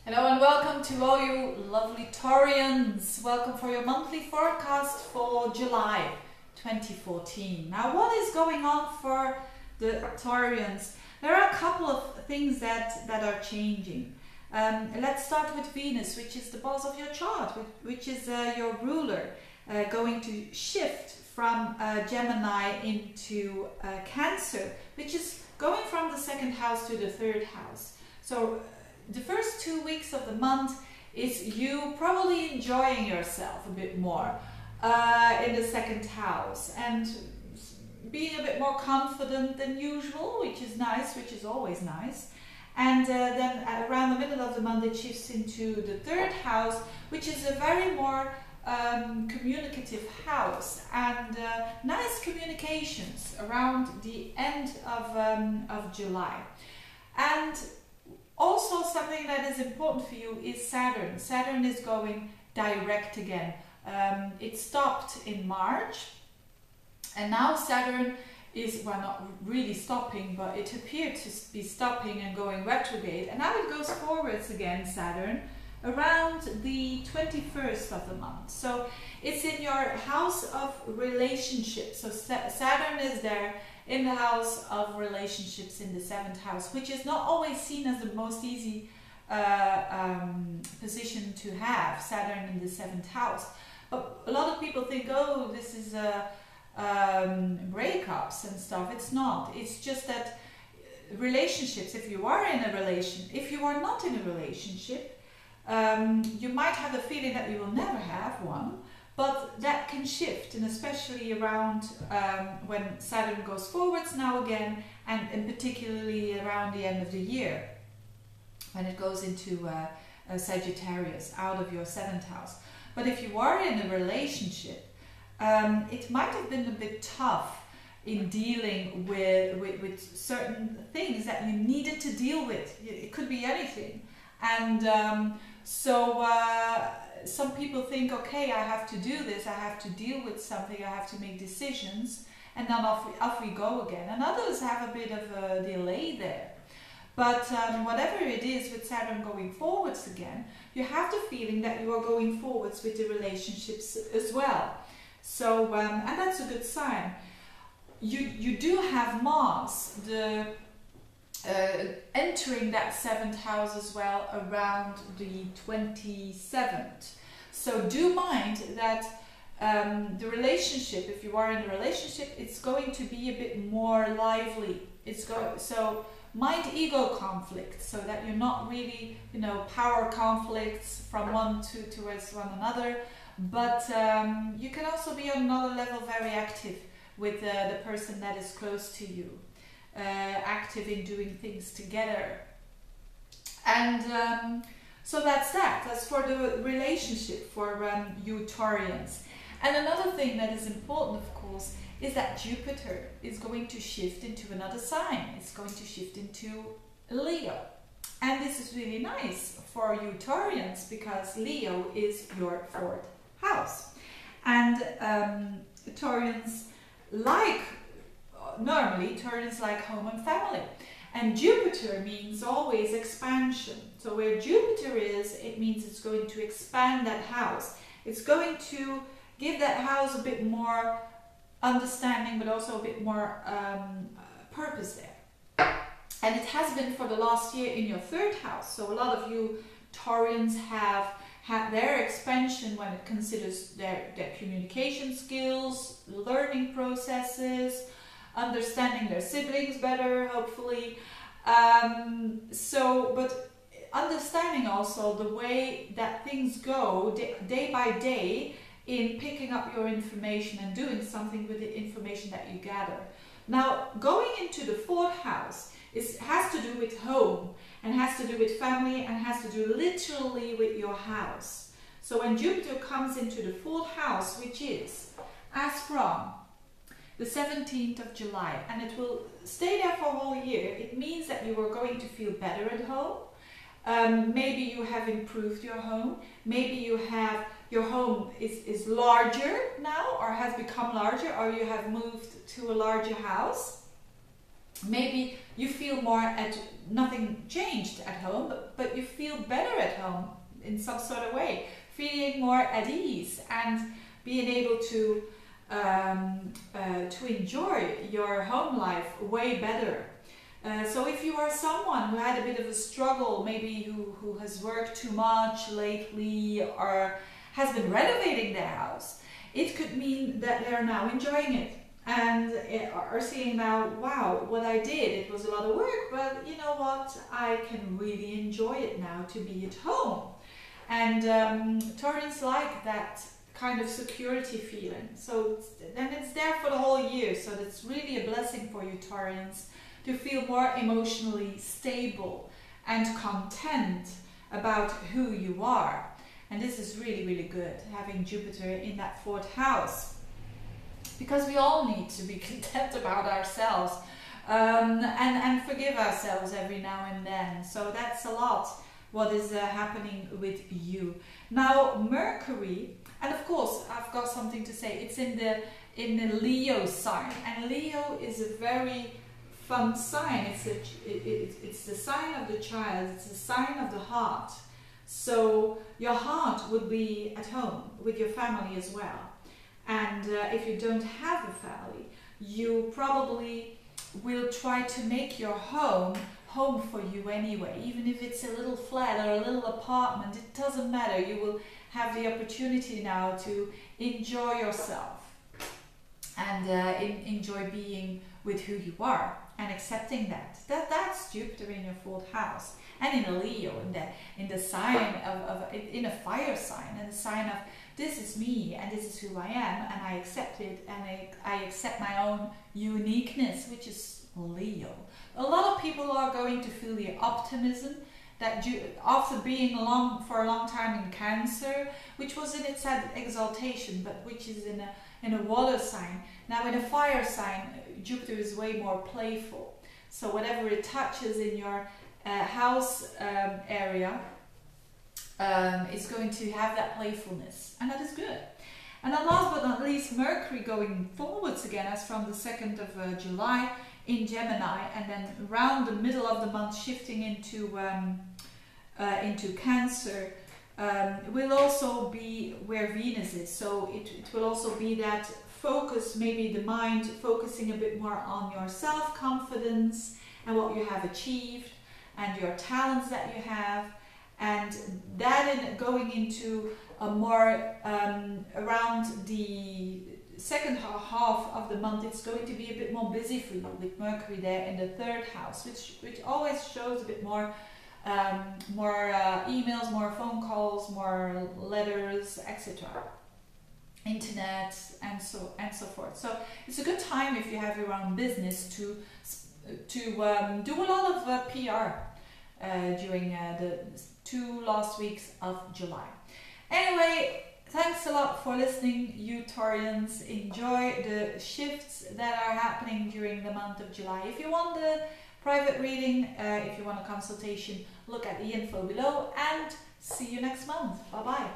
Hello and welcome to all you lovely Taurians. Welcome for your monthly forecast for July 2014. Now, what is going on for the Taurians? There are a couple of things that are changing. Let's start with Venus, which is the boss of your chart, which is your ruler, going to shift from Gemini into Cancer, which is going from the second house to the third house. So the first 2 weeks of the month is you probably enjoying yourself a bit more in the second house and being a bit more confident than usual, which is nice, which is always nice. And then around the middle of the month it shifts into the third house, which is a very more communicative house and nice communications around the end of July. And also something that is important for you is Saturn. Saturn is going direct again. It stopped in March and now Saturn is, well, not really stopping, but it appeared to be stopping and going retrograde, and now it goes forwards again, Saturn, around the 21st of the month. So it's in your house of relationships. So Saturn is there in the house of relationships in the 7th house, which is not always seen as the most easy position to have, Saturn in the 7th house. But a lot of people think, oh, this is breakups and stuff. It's not. It's just that relationships, if you are in a relation, if you are not in a relationship, you might have the feeling that you will never have one, but that can shift, and especially around when Saturn goes forwards now again, and particularly around the end of the year, when it goes into Sagittarius, out of your 7th house. But if you are in a relationship, it might have been a bit tough in dealing with certain things that you needed to deal with. It could be anything. And some people think, okay, I have to do this, I have to deal with something, I have to make decisions, and then off we go again. And others have a bit of a delay there. But whatever it is with Saturn going forwards again, you have the feeling that you are going forwards with the relationships as well. So, and that's a good sign. You do have Mars, entering that 7th house as well around the 27th. So do mind that the relationship, if you are in a relationship, it's going to be a bit more lively. So mind ego conflicts, so that you're not really, power conflicts from one towards one another. But you can also be on another level very active with the person that is close to you. Active in doing things together. And so that's for the relationship for you Taurians. And another thing that is important, of course, is that Jupiter is going to shift into another sign. It's going to shift into Leo. And this is really nice for you Taurians, because Leo is your 4th house. And Taurians normally Taurus like home and family, and Jupiter means always expansion. So where Jupiter is, it means it's going to expand that house. It's going to give that house a bit more understanding, but also a bit more purpose there. And it has been for the last year in your 3rd house. So a lot of you Taurians have had their expansion when it considers their communication skills, learning processes, understanding their siblings better, hopefully. But understanding also the way that things go day by day in picking up your information and doing something with the information that you gather. Now, going into the 4th house has to do with home, and has to do with family, and has to do literally with your house. So when Jupiter comes into the 4th house, which is as from the 17th of July, and it will stay there for a whole year, it means that you are going to feel better at home. Maybe you have improved your home. Maybe your home is larger now, or has become larger, or you have moved to a larger house. Maybe you feel more at, nothing changed at home, but you feel better at home in some sort of way, feeling more at ease and being able to enjoy your home life way better. So if you are someone who had a bit of a struggle, maybe who has worked too much lately or has been renovating their house, it could mean that they're now enjoying it and are seeing now, wow, what I did, it was a lot of work, but you know what, I can really enjoy it now to be at home. And Taurus like that kind of security feeling. So then it's there for the whole year. So that's really a blessing for you, Taurus, to feel more emotionally stable and content about who you are. And this is really, really good, having Jupiter in that 4th house. Because we all need to be content about ourselves and forgive ourselves every now and then. So that's a lot what is happening with you. Now Mercury, and of course I've got something to say, it's in the Leo sign, and Leo is a very fun sign. It's the sign of the child, it's the sign of the heart. So your heart would be at home with your family as well. And if you don't have a family, you probably will try to make your home for you anyway. Even if it's a little flat or a little apartment, it doesn't matter. You will have the opportunity now to enjoy yourself and enjoy being with who you are and accepting that. That's Jupiter in your 4th house and in a Leo, in the sign in a fire sign, and the sign of this is me and this is who I am, and I accept it, and I accept my own uniqueness, which is Leo. A lot of people are going to feel the optimism that after being for a long time in Cancer, which was in its exaltation, but which is in a water sign. Now in a fire sign, Jupiter is way more playful. So whatever it touches in your house area is going to have that playfulness, and that is good. And then last but not least, Mercury going forwards again as from the 2nd of July in Gemini, and then around the middle of the month shifting into Cancer, will also be where Venus is. So it will also be that focus, maybe the mind focusing a bit more on your self-confidence and what you have achieved and your talents that you have, and that going into a more around the second half of the month, it's going to be a bit more busy for you with Mercury there in the 3rd house, which always shows a bit more emails, more phone calls, more letters, etc. Internet and so forth. So it's a good time if you have your own business to do a lot of PR during the 2 last weeks of July. Anyway, thanks a lot for listening, you Taurians. Enjoy the shifts that are happening during the month of July. If you want the private reading, if you want a consultation, look at the info below, and see you next month. Bye bye.